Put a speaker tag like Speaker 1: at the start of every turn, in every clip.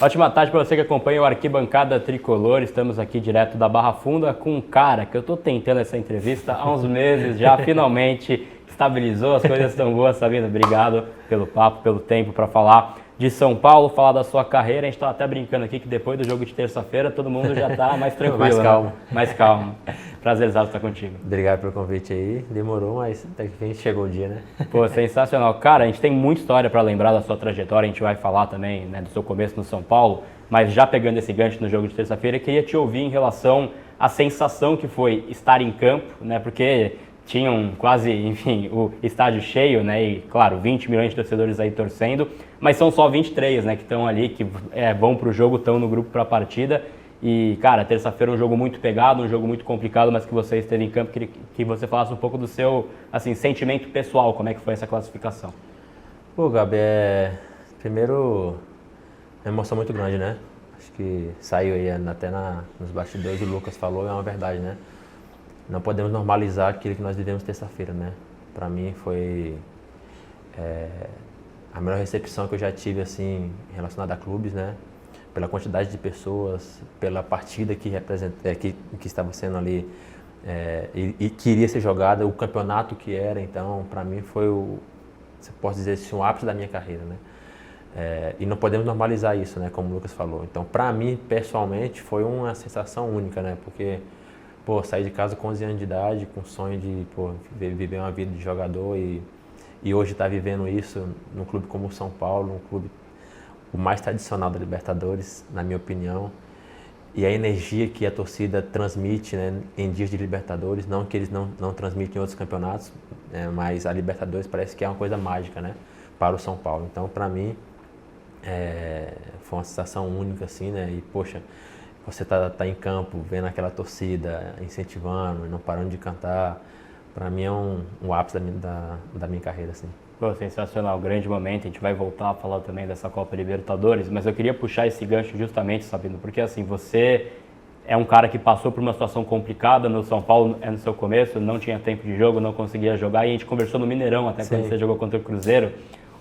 Speaker 1: Ótima tarde para você que acompanha o Arquibancada Tricolor. Estamos aqui direto da Barra Funda com um cara que eu estou tentando essa entrevista há uns meses já, finalmente estabilizou, as coisas estão boas, Sabino. Obrigado pelo papo, pelo tempo para falar de São Paulo, falar da sua carreira. A gente está até brincando aqui que depois do jogo de terça-feira todo mundo já está mais tranquilo,
Speaker 2: mais calmo.
Speaker 1: Né? Mais calmo. Prazerzaço estar contigo.
Speaker 2: Obrigado pelo convite aí. Demorou, mas até que a gente chegou o dia, né?
Speaker 1: Pô, sensacional. Cara, a gente tem muita história para lembrar da sua trajetória, a gente vai falar também, né, do seu começo no São Paulo, mas já pegando esse gancho no jogo de terça-feira, eu queria te ouvir em relação à sensação que foi estar em campo, né, porque tinham quase, enfim, o estádio cheio, né, e claro, 20 milhões de torcedores aí torcendo, mas são só 23, né, que estão ali, que vão para o jogo, estão no grupo para a partida. E, cara, terça-feira é um jogo muito pegado, um jogo muito complicado, mas que você esteve em campo, que você falasse um pouco do seu, assim, sentimento pessoal, como é que foi essa classificação?
Speaker 2: Pô, Gabi, primeiro, é uma emoção muito grande, né? Acho que saiu aí até nos bastidores, o Lucas falou, é uma verdade, né? Não podemos normalizar aquilo que nós vivemos terça-feira, né? Pra mim foi a melhor recepção que eu já tive, assim, relacionada a clubes, né? Pela quantidade de pessoas, pela partida que estava sendo ali e queria ser jogada, o campeonato que era. Então, para mim foi você pode dizer assim, o ápice da minha carreira, né? E não podemos normalizar isso, né? Como o Lucas falou. Então, para mim, pessoalmente, foi uma sensação única, né? Porque, pô, saí de casa com 11 anos de idade, com o sonho de, pô, viver uma vida de jogador e hoje estar vivendo isso num clube como o São Paulo, um clube o mais tradicional da Libertadores, na minha opinião, e a energia que a torcida transmite, né, em dias de Libertadores, não que eles não transmitem em outros campeonatos, mas a Libertadores parece que é uma coisa mágica, né, para o São Paulo. Então, para mim, foi uma sensação única, assim, né, e poxa, você tá em campo, vendo aquela torcida, incentivando, não parando de cantar, para mim é um ápice da minha carreira, assim.
Speaker 1: Pô, sensacional, grande momento, a gente vai voltar a falar também dessa Copa Libertadores, mas eu queria puxar esse gancho justamente, Sabino, porque assim, você é um cara que passou por uma situação complicada no São Paulo, no seu começo, não tinha tempo de jogo, não conseguia jogar, e a gente conversou no Mineirão até quando você jogou contra o Cruzeiro,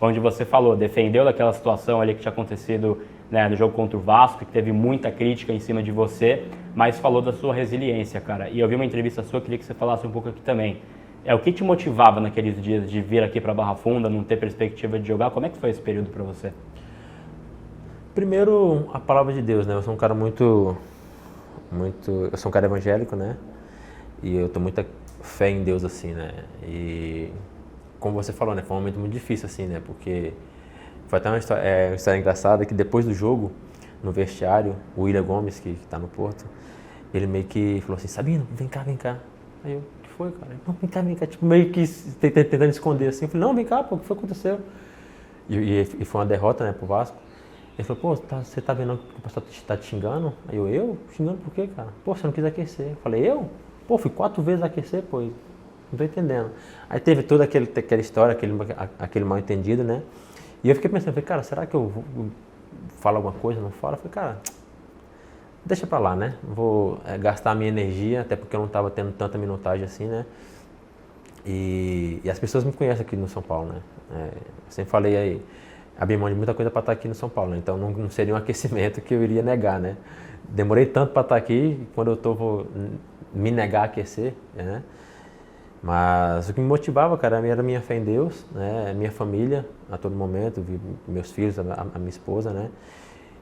Speaker 1: onde você falou, defendeu daquela situação ali que tinha acontecido, né, no jogo contra o Vasco, que teve muita crítica em cima de você, mas falou da sua resiliência, cara, e eu vi uma entrevista sua, queria que você falasse um pouco aqui também. O que te motivava naqueles dias de vir aqui para Barra Funda, não ter perspectiva de jogar? Como é que foi esse período para você?
Speaker 2: Primeiro, a palavra de Deus, né? Eu sou um cara eu sou um cara evangélico, né? E eu tenho muita fé em Deus, assim, né? E como você falou, né? Foi um momento muito difícil, assim, né? Porque foi até uma história engraçada que depois do jogo, no vestiário, o William Gomes, que tá no Porto, ele meio que falou assim, Sabino, vem cá. Aí eu, foi, cara? Não, vem cá, tipo, meio que tentando esconder assim. Eu falei, não, vem cá, pô, o que foi que aconteceu? E foi uma derrota, né, pro Vasco. Ele falou, pô, você tá vendo que o pessoal tá te xingando? Aí eu? Xingando por quê, cara? Pô, você não quis aquecer. Eu falei, eu? Pô, fui 4 vezes aquecer, pô, não tô entendendo. Aí teve toda aquela história, aquele mal entendido, né? E eu fiquei pensando, falei, cara, será que eu falo alguma coisa, não falo? Eu falei, cara, deixa pra lá, né? Vou gastar a minha energia, até porque eu não estava tendo tanta minutagem assim, né? E as pessoas me conhecem aqui no São Paulo, né? Eu sempre falei aí, abri mão de muita coisa para estar aqui no São Paulo, né? Então não seria um aquecimento que eu iria negar, né? Demorei tanto para estar aqui, quando eu vou me negar a aquecer, né? Mas o que me motivava, cara, era a minha fé em Deus, né? A minha família, a todo momento, meus filhos, a minha esposa, né?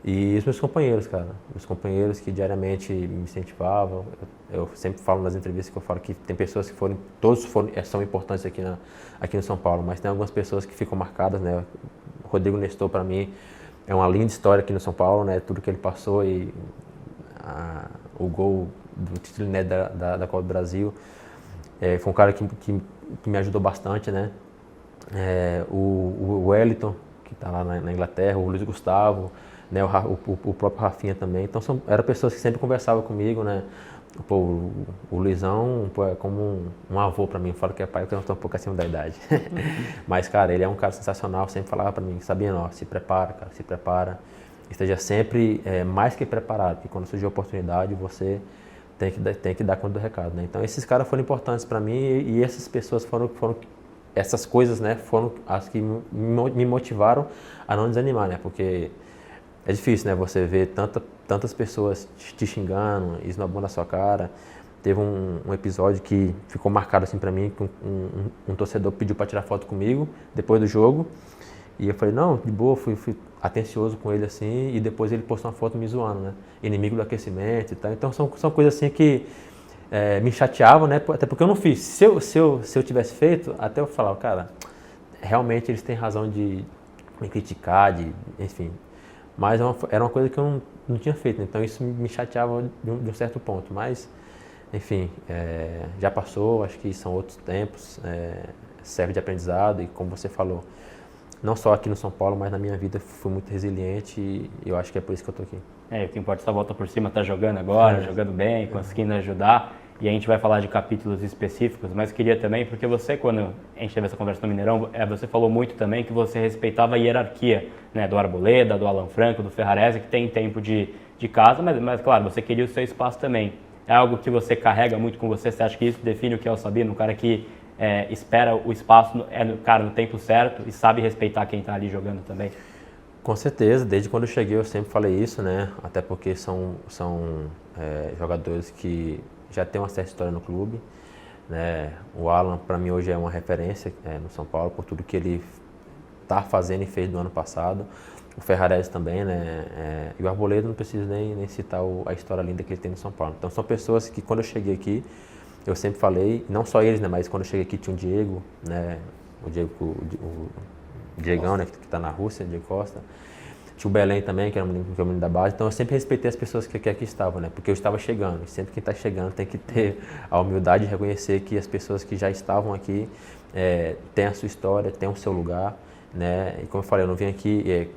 Speaker 2: E os meus companheiros, cara, meus companheiros que diariamente me incentivavam. Eu sempre falo nas entrevistas que eu falo que tem pessoas que são importantes aqui no São Paulo, mas tem algumas pessoas que ficam marcadas, né? O Rodrigo Nestor, para mim, é uma linda história aqui no São Paulo, né? Tudo que ele passou e o gol do título, né, da Copa do Brasil. Foi um cara que me ajudou bastante, né? O Wellington, que está lá na Inglaterra, o Luiz Gustavo, né, o próprio Rafinha também. Então eram pessoas que sempre conversavam comigo, né? Pô, o Luizão, pô, é como um avô para mim. Eu falo que é pai porque eu estou um pouco acima da idade. Mas, cara, ele é um cara sensacional, sempre falava para mim, Sabino, ó, se prepara, cara, se prepara. Esteja sempre mais que preparado, porque quando surgir a oportunidade, você tem que dar conta do recado, né? Então, esses caras foram importantes para mim e essas pessoas essas coisas, né, foram as que me motivaram a não desanimar, né? Porque é difícil, né? Você vê tantas pessoas te xingando, isso não é bom na sua cara. Teve um episódio que ficou marcado assim pra mim, que um torcedor pediu pra tirar foto comigo depois do jogo. E eu falei, não, de boa, fui atencioso com ele assim, e depois ele postou uma foto me zoando, né? Inimigo do aquecimento e tal. Então são coisas assim que me chateavam, né? Até porque eu não fiz. Se eu tivesse feito, até eu falava, cara, realmente eles têm razão de me criticar, enfim. Mas era uma coisa que eu não tinha feito, né? Então isso me chateava de um certo ponto. Mas, enfim, já passou, acho que são outros tempos, serve de aprendizado e como você falou, não só aqui no São Paulo, mas na minha vida fui muito resiliente e eu acho que é por isso que eu tô aqui.
Speaker 1: O que importa é essa volta por cima, tá jogando agora, jogando bem, conseguindo ajudar. E a gente vai falar de capítulos específicos, mas queria também, porque você, quando a gente teve essa conversa no Mineirão, você falou muito também que você respeitava a hierarquia, né, do Arboleda, do Alan Franco, do Ferrarese, que tem tempo de casa, mas claro, você queria o seu espaço também. É algo que você carrega muito com você? Você acha que isso define o que é o Sabino? Um cara que espera o espaço no tempo certo e sabe respeitar quem está ali jogando também?
Speaker 2: Com certeza, desde quando eu cheguei eu sempre falei isso, né? Até porque são jogadores que já têm uma certa história no clube, né? O Alan, para mim, hoje é uma referência no São Paulo por tudo que ele está fazendo e fez no ano passado. O Ferrarese também, né? E o Arboleda, não preciso nem citar a história linda que ele tem no São Paulo. Então são pessoas que quando eu cheguei aqui, eu sempre falei, não só eles, né? Mas quando eu cheguei aqui tinha o Diego, né? O Diegão, né? Que está na Rússia, Diego Costa. Tinha o Belém também, que era um menino da base. Então eu sempre respeitei as pessoas que aqui estavam, né? Porque eu estava chegando. E sempre quem está chegando tem que ter a humildade de reconhecer que as pessoas que já estavam aqui têm a sua história, têm o seu lugar, né? E como eu falei, eu não vim aqui,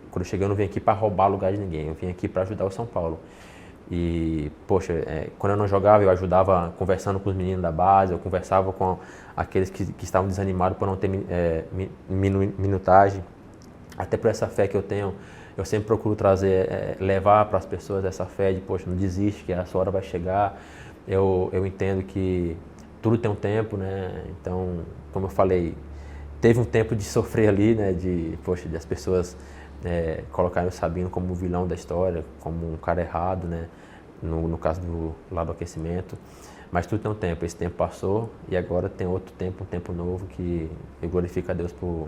Speaker 2: quando eu cheguei eu não vim aqui para roubar lugar de ninguém. Eu vim aqui para ajudar o São Paulo. E, poxa, quando eu não jogava, eu ajudava conversando com os meninos da base, eu conversava com aqueles que estavam desanimados por não ter minutagem. Até por essa fé que eu tenho, eu sempre procuro levar para as pessoas essa fé de, poxa, não desiste, que a sua hora vai chegar. Eu entendo que tudo tem um tempo, né? Então, como eu falei, teve um tempo de sofrer ali, né? De as pessoas colocarem o Sabino como o vilão da história, como um cara errado, né? No caso do lado do aquecimento. Mas tudo tem um tempo, esse tempo passou e agora tem outro tempo, um tempo novo que eu glorifico a Deus por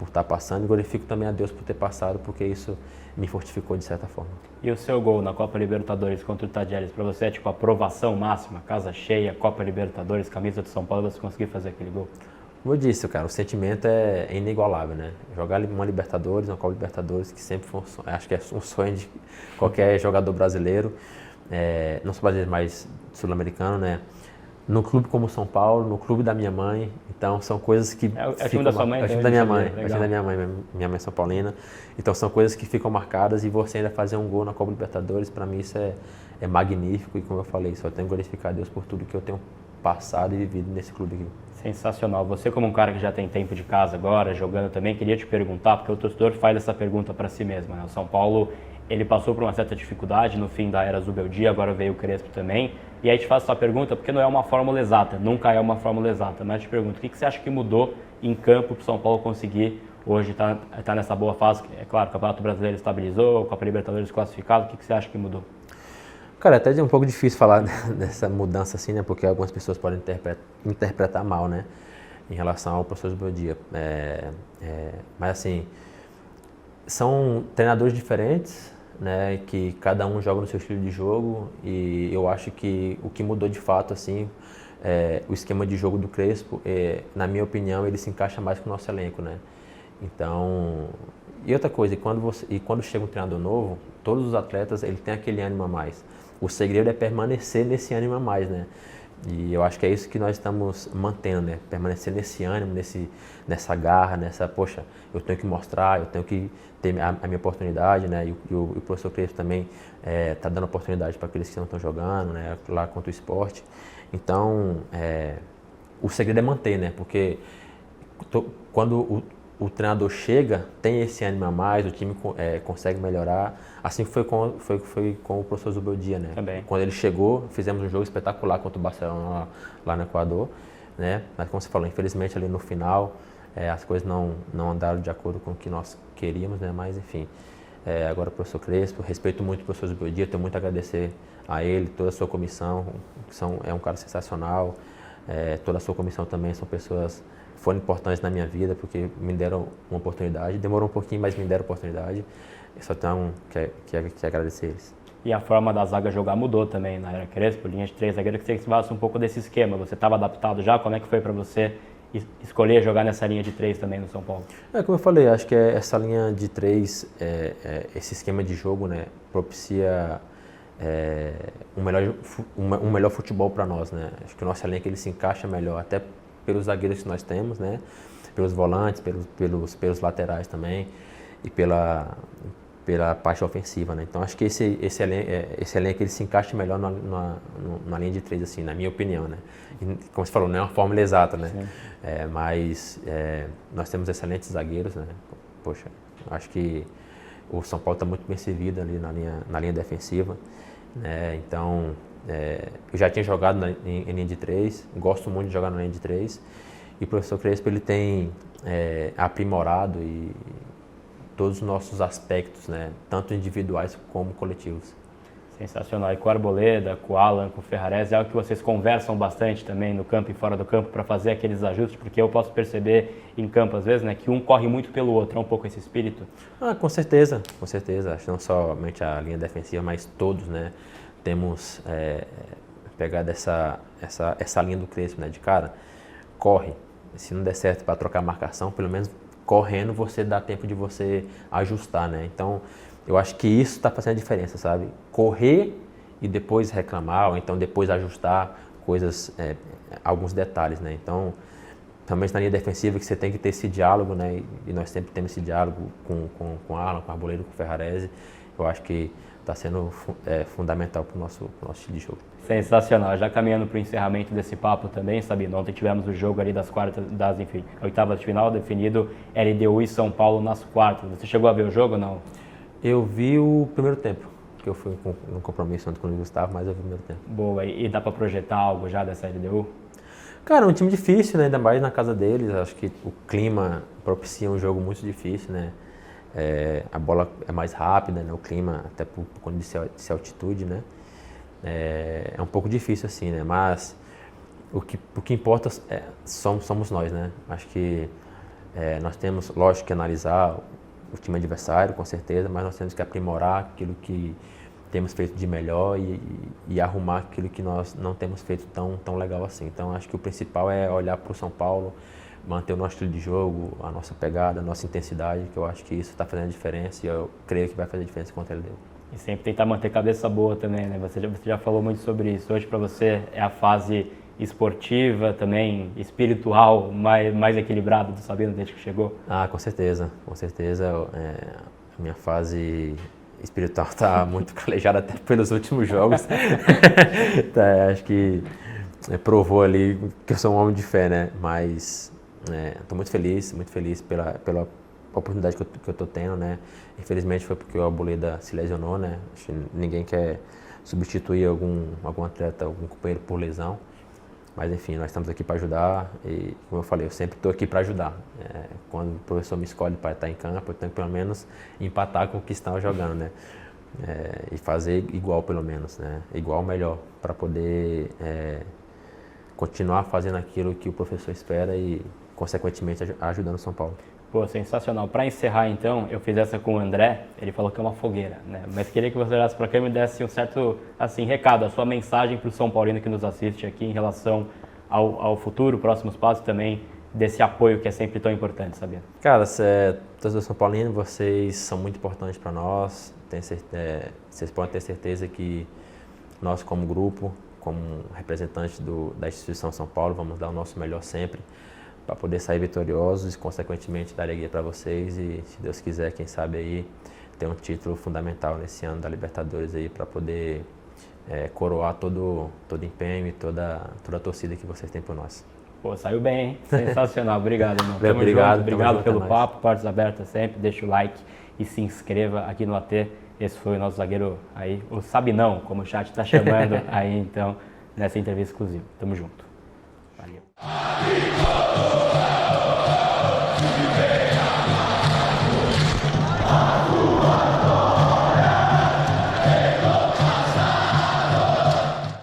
Speaker 2: estar passando e glorifico também a Deus por ter passado, porque isso me fortificou de certa forma.
Speaker 1: E o seu gol na Copa Libertadores contra o Tajeres, para você é tipo aprovação máxima, casa cheia, Copa Libertadores, camisa de São Paulo, você conseguir fazer aquele gol?
Speaker 2: Como eu disse, cara, o sentimento é inigualável, né? Jogar uma Libertadores, uma Copa Libertadores, que sempre foi acho que é um sonho de qualquer jogador brasileiro, não só brasileiro, mas sul-americano, né? No clube como São Paulo, no clube da minha mãe, então são coisas que
Speaker 1: é o time da sua mãe?
Speaker 2: É o time da minha mãe, é o time da minha mãe é São Paulina, então são coisas que ficam marcadas e você ainda fazer um gol na Copa Libertadores, para mim isso é magnífico e como eu falei, só tenho que glorificar a Deus por tudo que eu tenho passado e vivido nesse clube aqui.
Speaker 1: Sensacional. Você como um cara que já tem tempo de casa agora, jogando também, queria te perguntar, porque o torcedor faz essa pergunta para si mesmo, né? O São Paulo, ele passou por uma certa dificuldade no fim da era Zubeldia, agora veio o Crespo também, e aí te faço essa pergunta porque não é uma fórmula exata, nunca é uma fórmula exata, mas te pergunto, o que você acha que mudou em campo para o São Paulo conseguir hoje tá nessa boa fase? É claro, o Campeonato Brasileiro estabilizou, o Copa Libertadores classificado, o que você acha que mudou?
Speaker 2: Cara, até é um pouco difícil falar dessa mudança assim, né? Porque algumas pessoas podem interpretar mal, né? Em relação ao professor Zubeldia. Mas assim, são treinadores diferentes, né? Que cada um joga no seu estilo de jogo e eu acho que o que mudou de fato, assim, o esquema de jogo do Crespo, na minha opinião, ele se encaixa mais com o nosso elenco, né? Então, e outra coisa, quando chega um treinador novo, todos os atletas ele tem aquele ânimo a mais. O segredo é permanecer nesse ânimo a mais, né? E eu acho que é isso que nós estamos mantendo, né? Permanecer nesse ânimo, nessa garra, poxa, eu tenho que mostrar, eu tenho que ter a minha oportunidade, né? E o professor Crespo também está dando oportunidade para aqueles que não estão jogando, né? Lá contra o esporte. Então, o segredo é manter, né? Porque quando o treinador chega, tem esse ânimo a mais, o time consegue melhorar. Assim foi com o professor Zubeldia, né?
Speaker 1: Também.
Speaker 2: Quando ele chegou, fizemos um jogo espetacular contra o Barcelona lá no Equador, né? Mas como você falou, infelizmente ali no final as coisas não andaram de acordo com o que nós queríamos, né? Mas enfim, agora o professor Crespo, respeito muito o professor Zubeldia, tenho muito a agradecer a ele, toda a sua comissão, é um cara sensacional, toda a sua comissão também são pessoas que foram importantes na minha vida, porque me deram uma oportunidade, demorou um pouquinho, mas me deram oportunidade, eu só tenho que agradecer eles.
Speaker 1: E a forma da zaga jogar mudou também na era Crespo, linha de 3 zagueiros, que você falasse um pouco desse esquema, você estava adaptado já, como é que foi para você escolher jogar nessa linha de 3 também no São Paulo?
Speaker 2: Como eu falei, acho que essa linha de 3, esse esquema de jogo, né, propicia um melhor futebol para nós, né? Acho que a nossa linha que ele se encaixa melhor, até pelos zagueiros que nós temos, né? Pelos volantes, pelos laterais também e pela parte ofensiva, né? Então acho que esse elenco ele se encaixa melhor na linha de 3, assim, na minha opinião, né? E, como você falou, não é uma fórmula exata, né? Mas nós temos excelentes zagueiros, né? Poxa, acho que o São Paulo está muito bem servido ali na linha defensiva, né? Então eu já tinha jogado em linha de 3, gosto muito de jogar na linha de 3 e o professor Crespo ele tem aprimorado e todos os nossos aspectos, né? Tanto individuais como coletivos.
Speaker 1: Sensacional. E com o Arboleda, com o Alan, com o Ferrarese, é algo que vocês conversam bastante também no campo e fora do campo para fazer aqueles ajustes, porque eu posso perceber em campo às vezes, né, que um corre muito pelo outro, é um pouco esse espírito?
Speaker 2: Com certeza, com certeza. Acho que não somente a linha defensiva, mas todos, né? Temos pegado essa linha do Crespo, né? De cara, corre. Se não der certo para trocar a marcação, pelo menos correndo você dá tempo de você ajustar, né? Então, eu acho que isso está fazendo a diferença, sabe? Correr e depois reclamar, ou então depois ajustar coisas, alguns detalhes, né? Então, também na linha defensiva que você tem que ter esse diálogo, né? E nós sempre temos esse diálogo com o Alan, com o Arboleda, com o Ferrarese. Eu acho que está sendo fundamental para o nosso estilo de jogo.
Speaker 1: Sensacional. Já caminhando para o encerramento desse papo também, Sabino, ontem tivemos o jogo ali das oitavas de final, definido LDU e São Paulo nas quartas. Você chegou a ver o jogo ou não?
Speaker 2: Eu vi o primeiro tempo, que eu fui num compromisso ontem com o Gustavo, mas eu vi o primeiro tempo.
Speaker 1: Boa, e dá para projetar algo já dessa LDU?
Speaker 2: Cara, é um time difícil, né? Ainda mais na casa deles, acho que o clima propicia um jogo muito difícil, né? A bola é mais rápida, né? O clima, até por conta de ser altitude, né? É um pouco difícil assim, né? Mas o que importa somos nós, né? Acho que nós temos, lógico, que analisar o time adversário, com certeza, mas nós temos que aprimorar aquilo que temos feito de melhor e arrumar aquilo que nós não temos feito tão legal assim. Então, acho que o principal é olhar para o São Paulo, manter o nosso estilo de jogo, a nossa pegada, a nossa intensidade, que eu acho que isso está fazendo a diferença e eu creio que vai fazer a diferença contra ele.
Speaker 1: E sempre tentar manter cabeça boa também, né? Você já falou muito sobre isso. Hoje, para você, é a fase esportiva, também espiritual, mais equilibrada do Sabino desde que chegou?
Speaker 2: Com certeza, com certeza. A minha fase espiritual está muito calejada até pelos últimos jogos. Acho que provou ali que eu sou um homem de fé, né? Mas estou muito feliz pela oportunidade que eu estou tendo, né? Infelizmente foi porque o Arboleda se lesionou, né? Acho que ninguém quer substituir algum atleta, algum companheiro por lesão. Mas enfim, nós estamos aqui para ajudar e, como eu falei, eu sempre estou aqui para ajudar. Quando o professor me escolhe para estar em campo, eu tenho que pelo menos empatar com o que estão jogando, né? E fazer igual pelo menos, né? Igual melhor, para poder continuar fazendo aquilo que o professor espera e, consequentemente, ajudando o São Paulo.
Speaker 1: Pô, sensacional. Para encerrar, então, eu fiz essa com o André, ele falou que é uma fogueira, né? Mas queria que você olhasse para cá e me desse um certo, assim, recado, a sua mensagem para o São Paulino que nos assiste aqui em relação ao futuro, próximos passos também, desse apoio que é sempre tão importante, sabia?
Speaker 2: Cara, todos os São Paulinos, vocês são muito importantes para nós. Vocês podem ter certeza que nós, como grupo, como representantes da instituição São Paulo, vamos dar o nosso melhor sempre para poder sair vitoriosos e, consequentemente, dar alegria para vocês e, se Deus quiser, quem sabe aí, ter um título fundamental nesse ano da Libertadores aí para poder coroar todo o empenho e toda a torcida que vocês têm por nós.
Speaker 1: Pô, saiu bem, hein? Sensacional. Obrigado, irmão.
Speaker 2: Tamo obrigado,
Speaker 1: junto. Obrigado pelo papo, portas abertas sempre. Deixa o like e se inscreva aqui no AT. Esse foi o nosso zagueiro aí, o Sabinão, como o chat está chamando aí, então, nessa entrevista exclusiva. Tamo junto. Valeu.